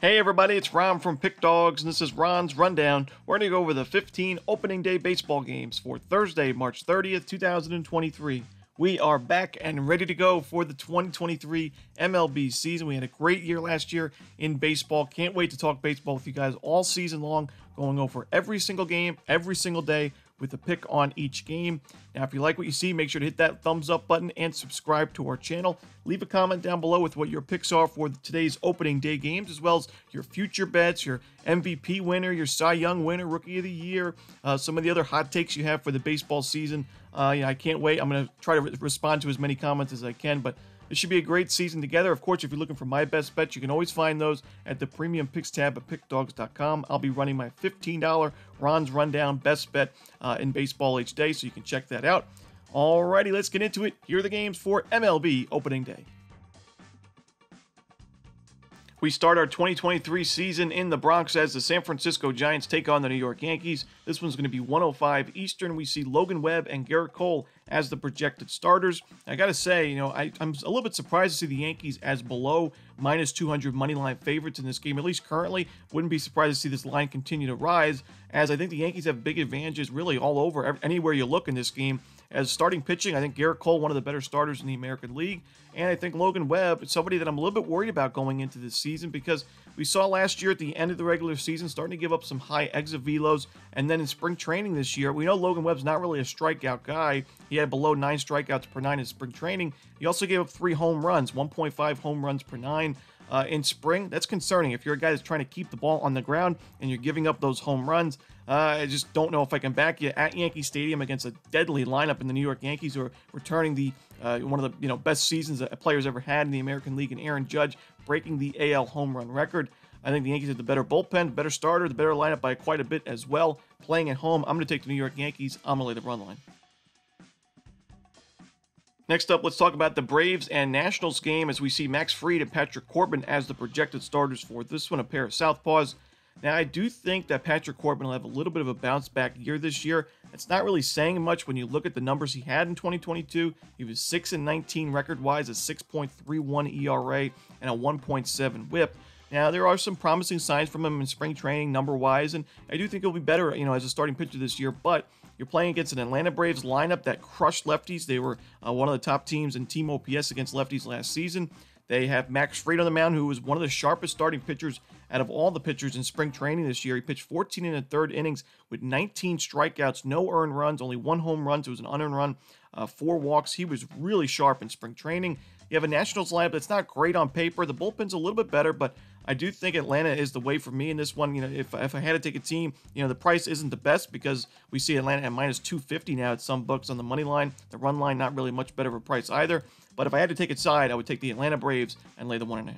Hey everybody, it's Ron from Pick Dawgz, and this is Ron's Rundown. We're going to go over the 15 opening day baseball games for Thursday, March 30th, 2023. We are back and ready to go for the 2023 MLB season. We had a great year last year in baseball. Can't wait to talk baseball with you guys all season long, going over every single game, every single day, with a pick on each game. Now, if you like what you see, make sure to hit that thumbs up button and subscribe to our channel. Leave a comment down below with what your picks are for today's opening day games, as well as your future bets, your MVP winner, your Cy Young winner, Rookie of the Year, some of the other hot takes you have for the baseball season. I can't wait. I'm going to try to respond to as many comments as I can, but it should be a great season together. Of course, if you're looking for my best bets, you can always find those at the premium picks tab at pickdawgz.com. I'll be running my $15 Ron's Rundown best bet in baseball each day, so you can check that out. Alrighty, let's get into it. Here are the games for MLB opening day. We start our 2023 season in the Bronx as the San Francisco Giants take on the New York Yankees. This one's going to be 1:05 Eastern. We see Logan Webb and Garrett Cole as the projected starters. I got to say, I'm a little bit surprised to see the Yankees as below minus 200 money line favorites in this game, at least currently. Wouldn't be surprised to see this line continue to rise, as I think the Yankees have big advantages really all over, anywhere you look in this game. As starting pitching, I think Garrett Cole, one of the better starters in the American League. And I think Logan Webb, somebody that I'm a little bit worried about going into this season, because we saw last year at the end of the regular season starting to give up some high exit velos. And then in spring training this year, we know Logan Webb's not really a strikeout guy. He had below 9 strikeouts per 9 in spring training. He also gave up 3 home runs, 1.5 home runs per 9. In spring. That's concerning. If you're a guy that's trying to keep the ball on the ground and you're giving up those home runs, I just don't know if I can back you at Yankee Stadium against a deadly lineup in the New York Yankees, who are returning the one of the best seasons that a player's ever had in the American League, and Aaron Judge breaking the AL home run record. I think the Yankees have the better bullpen, better starter, the better lineup by quite a bit as well. Playing at home, I'm going to take the New York Yankees. I'm going to lay the run line. Next up, let's talk about the Braves and Nationals game, as we see Max Fried and Patrick Corbin as the projected starters for this one, a pair of southpaws. Now, I do think that Patrick Corbin will have a little bit of a bounce-back year this year. It's not really saying much when you look at the numbers he had in 2022. He was 6-19 record-wise, a 6.31 ERA, and a 1.7 WHIP. Now, there are some promising signs from him in spring training, number-wise, and I do think he'll be better, as a starting pitcher this year, but you're playing against an Atlanta Braves lineup that crushed lefties. They were one of the top teams in team OPS against lefties last season. They have Max Fried on the mound, who was one of the sharpest starting pitchers out of all the pitchers in spring training this year. He pitched 14 1/3 innings with 19 strikeouts, no earned runs, only 1 home run, so it was an unearned run, 4 walks. He was really sharp in spring training. You have a Nationals lineup that's not great on paper. The bullpen's a little bit better, but I do think Atlanta is the way for me in this one. If I had to take a team, the price isn't the best, because we see Atlanta at minus 250 now at some books on the money line. The run line, not really much better of a price either. But if I had to take a side, I would take the Atlanta Braves and lay the 1.5.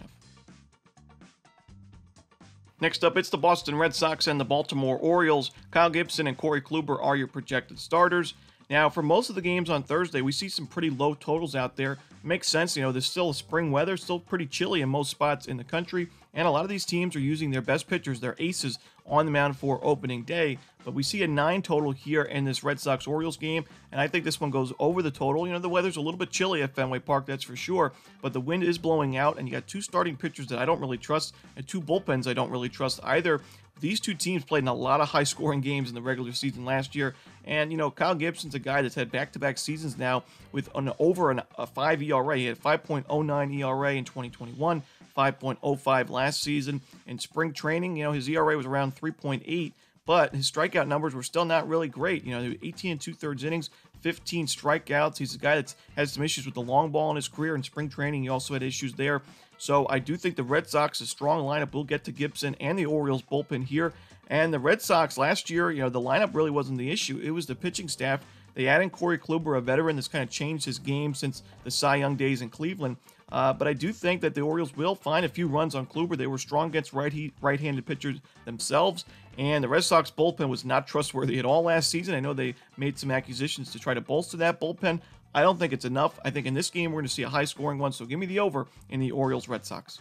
Next up, it's the Boston Red Sox and the Baltimore Orioles. Kyle Gibson and Corey Kluber are your projected starters. Now, for most of the games on Thursday, we see some pretty low totals out there. It makes sense, there's still spring weather, still pretty chilly in most spots in the country, and a lot of these teams are using their best pitchers, their aces, on the mound for opening day. But we see a 9 total here in this Red Sox-Orioles game, and I think this one goes over the total. The weather's a little bit chilly at Fenway Park, that's for sure, but the wind is blowing out, and you got 2 starting pitchers that I don't really trust, and 2 bullpens I don't really trust either. These 2 teams played in a lot of high-scoring games in the regular season last year, and, Kyle Gibson's a guy that's had back-to-back seasons now with a 5 ERA. He had 5.09 ERA in 2021, 5.05 last season. In spring training, his ERA was around 3.8, but his strikeout numbers were still not really great. 18 2/3 innings, 15 strikeouts. He's a guy that's had some issues with the long ball in his career. In spring training, he also had issues there. So I do think the Red Sox, a strong lineup, will get to Gibson and the Orioles bullpen here. And the Red Sox last year, the lineup really wasn't the issue. It was the pitching staff. They added Corey Kluber, a veteran that's kind of changed his game since the Cy Young days in Cleveland. But I do think that the Orioles will find a few runs on Kluber. They were strong against right-handed pitchers themselves, and the Red Sox bullpen was not trustworthy at all last season. I know they made some acquisitions to try to bolster that bullpen. I don't think it's enough. I think in this game we're going to see a high-scoring one, so give me the over in the Orioles-Red Sox.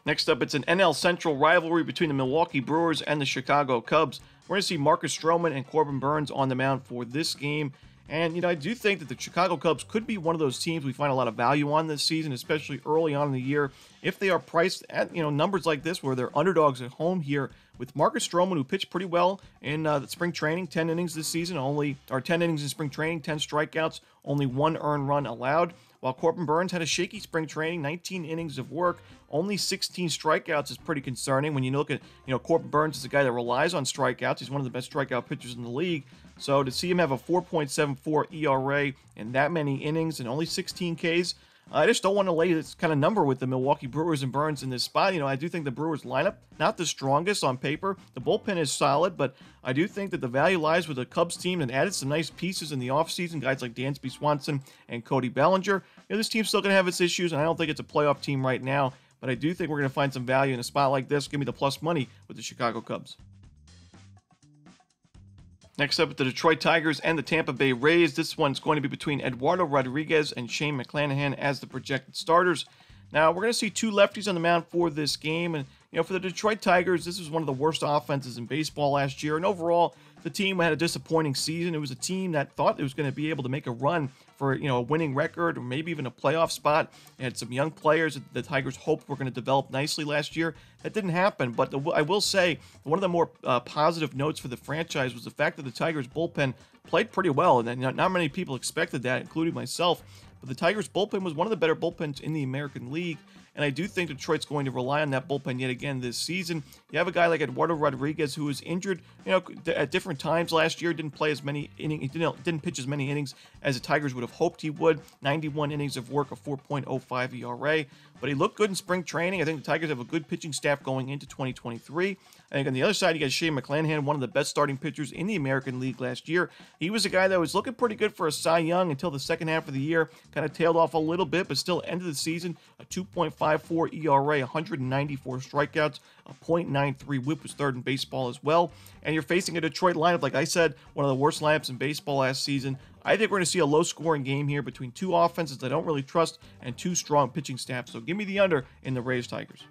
Next up, it's an NL Central rivalry between the Milwaukee Brewers and the Chicago Cubs. We're going to see Marcus Stroman and Corbin Burnes on the mound for this game. And, I do think that the Chicago Cubs could be one of those teams we find a lot of value on this season, especially early on in the year, if they are priced at, numbers like this where they're underdogs at home here with Marcus Stroman, who pitched pretty well in the spring training, 10 innings this season, 10 innings in spring training, 10 strikeouts, only 1 earned run allowed. While Corbin Burnes had a shaky spring training, 19 innings of work, only 16 strikeouts is pretty concerning. When you look at, Corbin Burnes is a guy that relies on strikeouts. He's one of the best strikeout pitchers in the league. So to see him have a 4.74 ERA in that many innings and only 16 Ks, I just don't want to lay this kind of number with the Milwaukee Brewers and Burnes in this spot. I do think the Brewers lineup, not the strongest on paper. The bullpen is solid, but I do think that the value lies with the Cubs team and added some nice pieces in the offseason, guys like Dansby Swanson and Cody Bellinger. This team's still going to have its issues, and I don't think it's a playoff team right now, but I do think we're going to find some value in a spot like this. Give me the plus money with the Chicago Cubs. Next up, the Detroit Tigers and the Tampa Bay Rays. This one's going to be between Eduardo Rodriguez and Shane McClanahan as the projected starters. Now, we're going to see 2 lefties on the mound for this game. And, for the Detroit Tigers, this was one of the worst offenses in baseball last year. And overall, the team had a disappointing season. It was a team that thought it was going to be able to make a run for, a winning record or maybe even a playoff spot. They had some young players that the Tigers hoped were going to develop nicely last year. That didn't happen. But I will say, one of the more positive notes for the franchise was the fact that the Tigers bullpen played pretty well. And not many people expected that, including myself. But the Tigers bullpen was one of the better bullpens in the American League. And I do think Detroit's going to rely on that bullpen yet again this season. You have a guy like Eduardo Rodriguez who was injured, at different times last year. Didn't play as many innings. He didn't pitch as many innings as the Tigers would have hoped he would. 91 innings of work, a 4.05 ERA. But he looked good in spring training. I think the Tigers have a good pitching staff going into 2023. I think on the other side, you got Shane McClanahan, one of the best starting pitchers in the American League last year. He was a guy that was looking pretty good for a Cy Young until the second half of the year. Kind of tailed off a little bit, but still ended the season a 2.54 ERA, 194 strikeouts, a .93 whip, was third in baseball as well. And you're facing a Detroit lineup, like I said, one of the worst lineups in baseball last season. I think we're going to see a low-scoring game here between 2 offenses I don't really trust and 2 strong pitching staffs. So give me the under in the Rays-Tigers.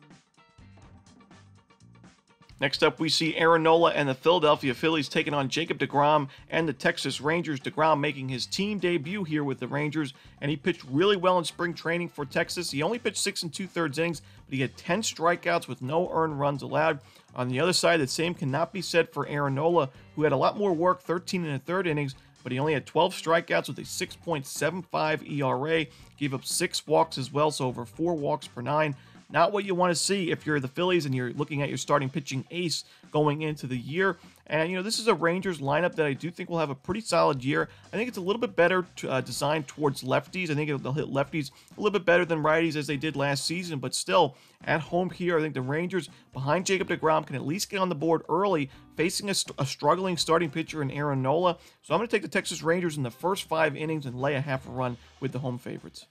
Next up, we see Aaron Nola and the Philadelphia Phillies taking on Jacob deGrom and the Texas Rangers. deGrom making his team debut here with the Rangers, and he pitched really well in spring training for Texas. He only pitched 6 2/3 innings, but he had 10 strikeouts with no earned runs allowed. On the other side, the same cannot be said for Aaron Nola, who had a lot more work, 13 1/3 innings, but he only had 12 strikeouts with a 6.75 ERA, gave up 6 walks as well, so over 4 walks per 9. Not what you want to see if you're the Phillies and you're looking at your starting pitching ace going into the year. And, this is a Rangers lineup that I do think will have a pretty solid year. I think it's a little bit better designed towards lefties. I think they'll hit lefties a little bit better than righties as they did last season. But still, at home here, I think the Rangers, behind Jacob deGrom, can at least get on the board early, facing a struggling starting pitcher in Aaron Nola. So I'm going to take the Texas Rangers in the first 5 innings and lay a half a run with the home favorites.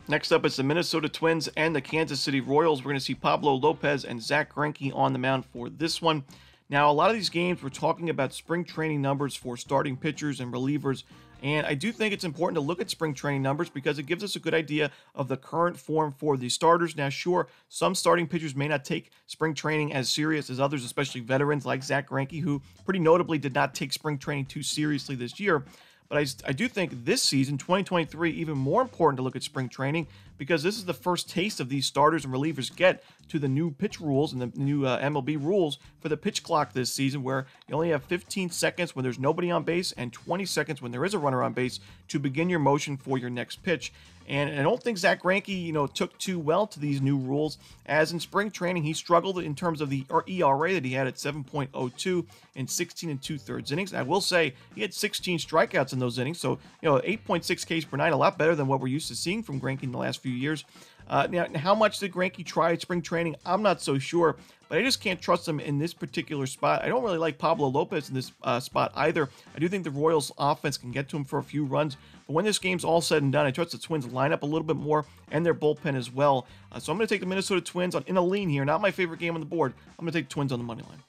Next up, it's the Minnesota Twins and the Kansas City Royals. We're going to see Pablo Lopez and Zach Greinke on the mound for this one. Now, a lot of these games, we're talking about spring training numbers for starting pitchers and relievers. And I do think it's important to look at spring training numbers because it gives us a good idea of the current form for the starters. Now, sure, some starting pitchers may not take spring training as serious as others, especially veterans like Zach Greinke, who pretty notably did not take spring training too seriously this year. But I do think this season, 2023, even more important to look at spring training because this is the first taste of these starters and relievers get to the new pitch rules and the new MLB rules for the pitch clock this season, where you only have 15 seconds when there's nobody on base and 20 seconds when there is a runner on base to begin your motion for your next pitch. And I don't think Zach Greinke, took too well to these new rules, as in spring training he struggled in terms of the ERA that he had at 7.02 in 16 2/3 innings. I will say he had 16 strikeouts in those innings, so 8.6 Ks per 9, a lot better than what we're used to seeing from Greinke in the last few years. Now, how much did Greinke try at spring training? I'm not so sure, but I just can't trust him in this particular spot. I don't really like Pablo Lopez in this spot either. I do think the Royals offense can get to him for a few runs, but when this game's all said and done, I trust the Twins line up a little bit more and their bullpen as well. So I'm going to take the Minnesota Twins in a lean here. Not my favorite game on the board. I'm going to take the Twins on the money line.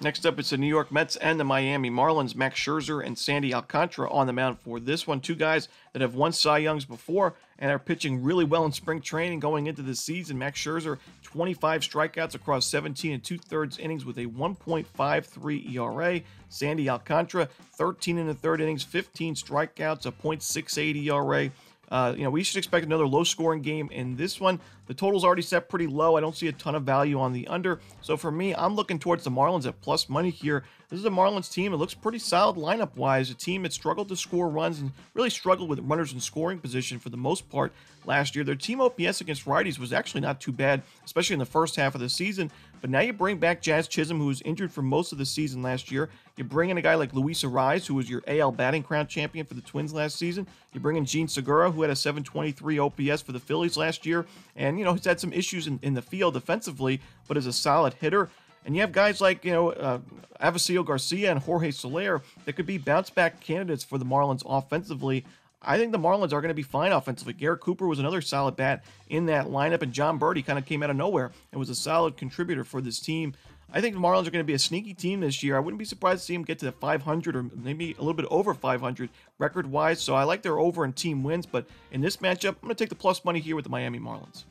Next up, it's the New York Mets and the Miami Marlins. Max Scherzer and Sandy Alcantara on the mound for this one. Two guys that have won Cy Youngs before and are pitching really well in spring training going into the season. Max Scherzer, 25 strikeouts across 17 and 2/3 innings with a 1.53 ERA. Sandy Alcantara, 13 and a third innings, 15 strikeouts, a .68 ERA. We should expect another low-scoring game in this one. The total's already set pretty low. I don't see a ton of value on the under. So for me, I'm looking towards the Marlins at plus money here. This is a Marlins team. It looks pretty solid lineup-wise. A team that struggled to score runs and really struggled with runners in scoring position for the most part last year. Their team OPS against righties was actually not too bad, especially in the first half of the season. But now you bring back Jazz Chisholm, who was injured for most of the season last year. You bring in a guy like Luis Arraez, who was your AL batting crown champion for the Twins last season. You bring in Gene Segura, who had a 723 OPS for the Phillies last year. And, he's had some issues in the field defensively, but is a solid hitter. And you have guys like, Avisail Garcia and Jorge Soler that could be bounce-back candidates for the Marlins offensively. I think the Marlins are going to be fine offensively. Garrett Cooper was another solid bat in that lineup, and John Birdie kind of came out of nowhere and was a solid contributor for this team. I think the Marlins are going to be a sneaky team this year. I wouldn't be surprised to see them get to the 500 or maybe a little bit over 500 record-wise. So I like their over in team wins, but in this matchup, I'm going to take the plus money here with the Miami Marlins.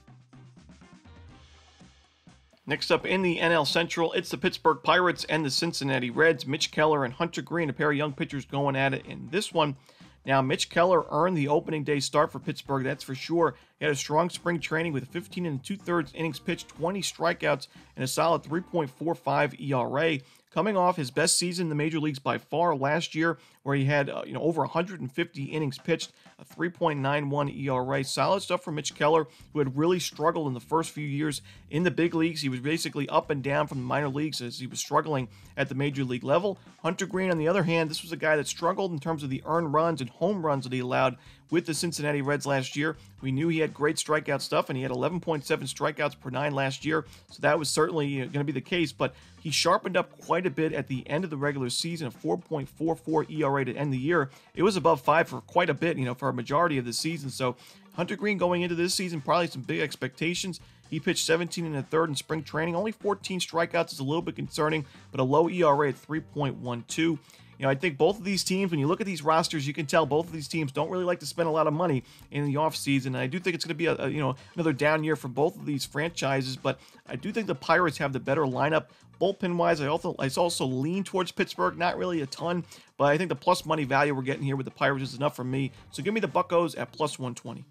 Next up in the NL Central, it's the Pittsburgh Pirates and the Cincinnati Reds. Mitch Keller and Hunter Green, a pair of young pitchers going at it in this one. Now, Mitch Keller earned the opening day start for Pittsburgh, that's for sure. He had a strong spring training with 15 and 2/3 innings pitched, 20 strikeouts, and a solid 3.45 ERA. Coming off his best season in the major leagues by far last year, where he had over 150 innings pitched, a 3.91 ERA. Solid stuff from Mitch Keller, who had really struggled in the first few years in the big leagues. He was basically up and down from the minor leagues as he was struggling at the major league level. Hunter Green, on the other hand, this was a guy that struggled in terms of the earned runs and home runs that he allowed with the Cincinnati Reds last year. We knew he had great strikeout stuff, and he had 11.7 strikeouts per nine last year, so that was certainly going to be the case, but he sharpened up quite a bit at the end of the regular season, a 4.44 ERA to end the year. It was above 5 for quite a bit, for a majority of the season, so Hunter Green going into this season, probably some big expectations. He pitched 17 and a third in spring training. Only 14 strikeouts is a little bit concerning, but a low ERA at 3.12. I think both of these teams, when you look at these rosters, you can tell both of these teams don't really like to spend a lot of money in the offseason. And I do think it's going to be another down year for both of these franchises, but I do think the Pirates have the better lineup. Bullpen-wise, I also lean towards Pittsburgh, not really a ton, but I think the plus money value we're getting here with the Pirates is enough for me. So give me the Buccos at plus 120.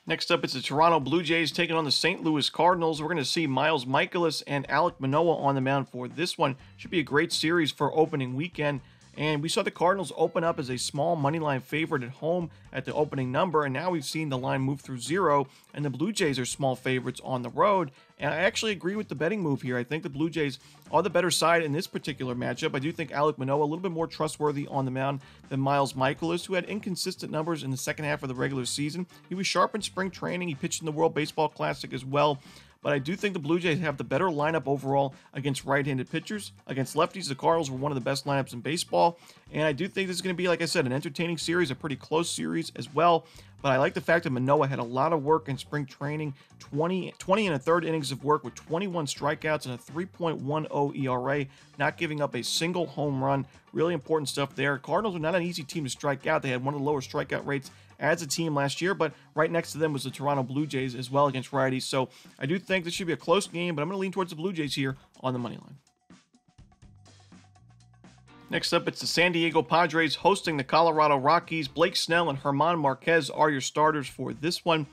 Next up, it's the Toronto Blue Jays taking on the St. Louis Cardinals. We're going to see Miles Mikolas and Alek Manoah on the mound for this one. Should be a great series for opening weekend. And we saw the Cardinals open up as a small moneyline favorite at home at the opening number, and now we've seen the line move through 0, and the Blue Jays are small favorites on the road. And I actually agree with the betting move here. I think the Blue Jays are the better side in this particular matchup. I do think Alek Manoah a little bit more trustworthy on the mound than Miles Mikolas, who had inconsistent numbers in the second half of the regular season. He was sharp in spring training. He pitched in the World Baseball Classic as well. But I do think the Blue Jays have the better lineup overall against right-handed pitchers. Against lefties, the Cardinals were one of the best lineups in baseball. And I do think this is going to be, like I said, an entertaining series, a pretty close series as well. But I like the fact that Manoah had a lot of work in spring training, 20 and a third innings of work with 21 strikeouts and a 3.10 ERA, not giving up a single home run. Really important stuff there. Cardinals are not an easy team to strike out. They had one of the lower strikeout rates as a team last year, but right next to them was the Toronto Blue Jays as well against righties. So I do think this should be a close game, but I'm going to lean towards the Blue Jays here on the money line. Next up, it's the San Diego Padres hosting the Colorado Rockies. Blake Snell and German Marquez are your starters for this one.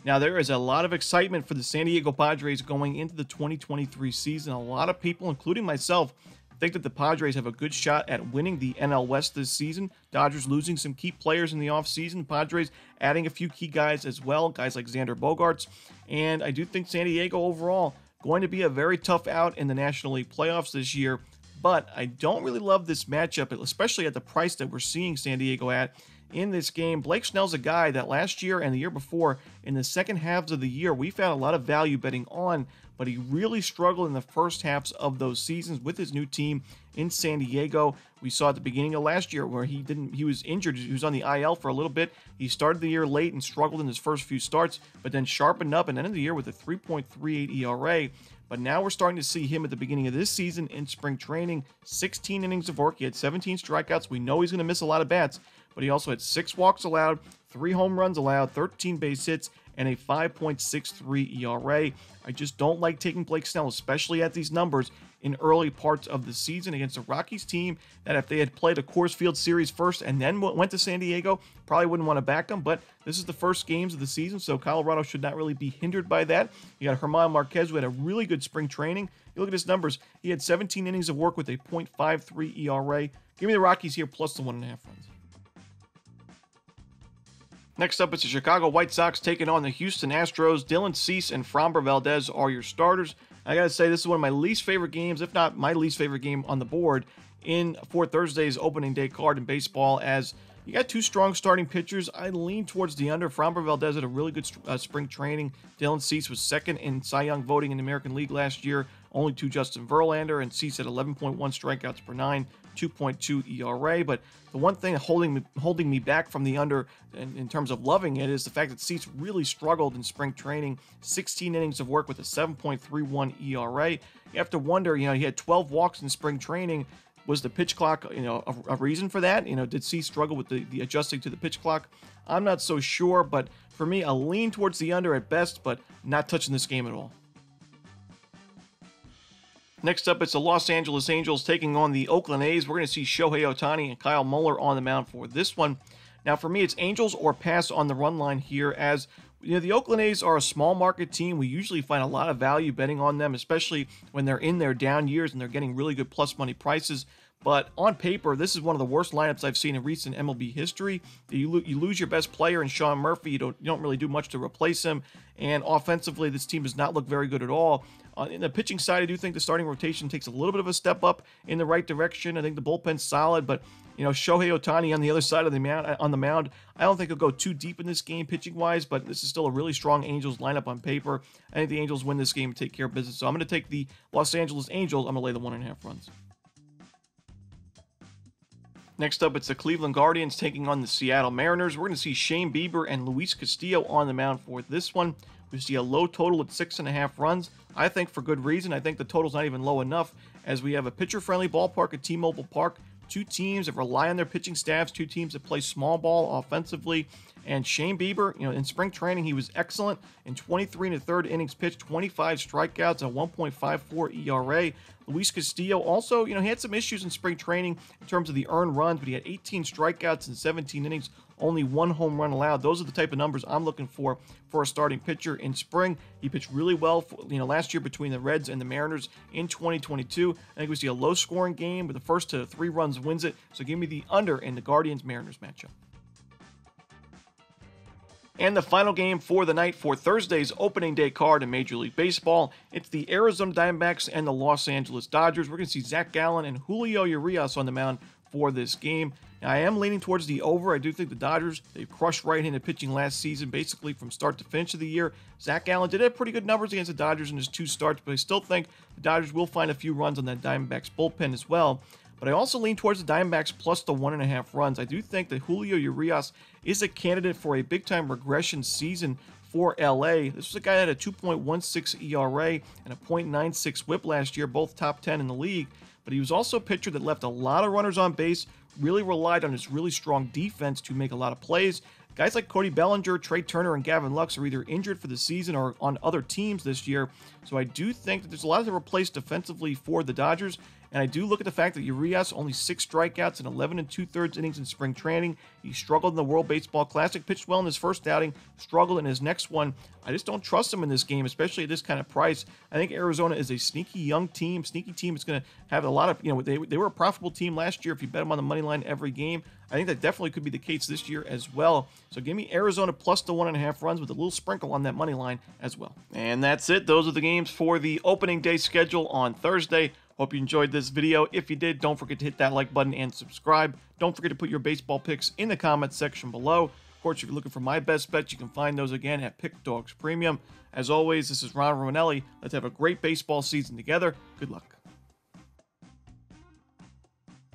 Now, there is a lot of excitement for the San Diego Padres going into the 2023 season. A lot of people, including myself, think that the Padres have a good shot at winning the NL West this season. Dodgers losing some key players in the offseason. Padres adding a few key guys as well, guys like Xander Bogaerts. And I do think San Diego overall going to be a very tough out in the National League playoffs this year. But I don't really love this matchup, especially at the price that we're seeing San Diego at in this game. Blake Snell's a guy that last year and the year before, in the second halves of the year, we found a lot of value betting on, but he really struggled in the first halves of those seasons with his new team in San Diego. We saw at the beginning of last year where he was injured. He was on the IL for a little bit. He started the year late and struggled in his first few starts, but then sharpened up and ended the year with a 3.38 ERA. but now we're starting to see him at the beginning of this season in spring training. 16 innings of work. He had 17 strikeouts. We know he's going to miss a lot of bats, but he also had 6 walks allowed, 3 home runs allowed, 13 base hits, and a 5.63 ERA. I just don't like taking Blake Snell, especially at these numbers, in early parts of the season against a Rockies team that if they had played a Coors Field series first and then went to San Diego, probably wouldn't want to back them. But this is the first games of the season, so Colorado should not really be hindered by that. You got Germán Marquez, who had a really good spring training. You look at his numbers. He had 17 innings of work with a .53 ERA. Give me the Rockies here plus the 1.5 runs. Next up, it's the Chicago White Sox taking on the Houston Astros. Dylan Cease and Framber Valdez are your starters. I gotta say, this is one of my least favorite games, if not my least favorite game on the board for Thursday's opening day card in baseball, as you got 2 strong starting pitchers. I lean towards the under. Framber Valdez had a really good spring training. Dylan Cease was second in Cy Young voting in the American League last year, only to Justin Verlander, and Cease had 11.1 strikeouts per 9, 2.2 ERA. But the one thing holding me back from the under in terms of loving it is the fact that Cease really struggled in spring training. 16 innings of work with a 7.31 ERA. You have to wonder, he had 12 walks in spring training. Was the pitch clock, a reason for that? Did Cease struggle with the adjusting to the pitch clock? I'm not so sure, but for me, I'll lean towards the under at best, but not touching this game at all. Next up, it's the Los Angeles Angels taking on the Oakland A's. We're going to see Shohei Ohtani and Kyle Muller on the mound for this one. Now, for me, it's Angels or pass on the run line here, as the Oakland A's are a small market team. We usually find a lot of value betting on them, especially when they're in their down years and they're getting really good plus money prices. But on paper, this is one of the worst lineups I've seen in recent MLB history. You lose your best player in Sean Murphy. You don't really do much to replace him. And offensively, this team does not look very good at all. In the pitching side, I do think the starting rotation takes a little bit of a step up in the right direction. I think the bullpen's solid, but Shohei Ohtani on the other side of the mound, I don't think he'll go too deep in this game pitching-wise, but this is still a really strong Angels lineup on paper. I think the Angels win this game and take care of business. So I'm going to take the Los Angeles Angels. I'm going to lay the 1.5 runs. Next up, it's the Cleveland Guardians taking on the Seattle Mariners. We're going to see Shane Bieber and Luis Castillo on the mound for this one. We see a low total at 6.5 runs. I think for good reason. I think the total's not even low enough, as we have a pitcher-friendly ballpark at T-Mobile Park. 2 teams that rely on their pitching staffs, 2 teams that play small ball offensively. And Shane Bieber, in spring training, he was excellent in 23 1/3 innings pitched, 25 strikeouts, a 1.54 ERA. Luis Castillo also, he had some issues in spring training in terms of the earned runs, but he had 18 strikeouts in 17 innings, only 1 home run allowed. Those are the type of numbers I'm looking for a starting pitcher in spring. He pitched really well, last year between the Reds and the Mariners in 2022. I think we see a low-scoring game, but the first to 3 runs wins it. So give me the under in the Guardians-Mariners matchup. And the final game for the night for Thursday's opening day card in Major League Baseball, it's the Arizona Diamondbacks and the Los Angeles Dodgers. We're going to see Zach Gallen and Julio Urias on the mound for this game. Now, I am leaning towards the over. I do think the Dodgers, they crushed right-handed pitching last season, basically from start to finish of the year. Zach Gallen did have pretty good numbers against the Dodgers in his 2 starts, but I still think the Dodgers will find a few runs on that Diamondbacks bullpen as well. But I also lean towards the Diamondbacks plus the 1.5 runs. I do think that Julio Urias is a candidate for a big-time regression season for LA. This was a guy that had a 2.16 ERA and a .96 whip last year, both top 10 in the league. But he was also a pitcher that left a lot of runners on base, really relied on his really strong defense to make a lot of plays. Guys like Cody Bellinger, Trey Turner, and Gavin Lux are either injured for the season or on other teams this year. So I do think that there's a lot to replace defensively for the Dodgers. And I do look at the fact that Urias only 6 strikeouts and 11 2/3 innings in spring training. He struggled in the World Baseball Classic, pitched well in his first outing, struggled in his next one. I just don't trust him in this game, especially at this kind of price. I think Arizona is a sneaky young team, that's going to have a lot of, they were a profitable team last year if you bet them on the money line every game. I think that definitely could be the case this year as well. So give me Arizona plus the 1.5 runs with a little sprinkle on that money line as well. And that's it. Those are the games for the opening day schedule on Thursday. Hope you enjoyed this video. If you did, don't forget to hit that like button and subscribe. Don't forget to put your baseball picks in the comments section below. Of course, if you're looking for my best bets, you can find those again at Pickdawgz Premium. As always, this is Ron Romanelli. Let's have a great baseball season together. Good luck.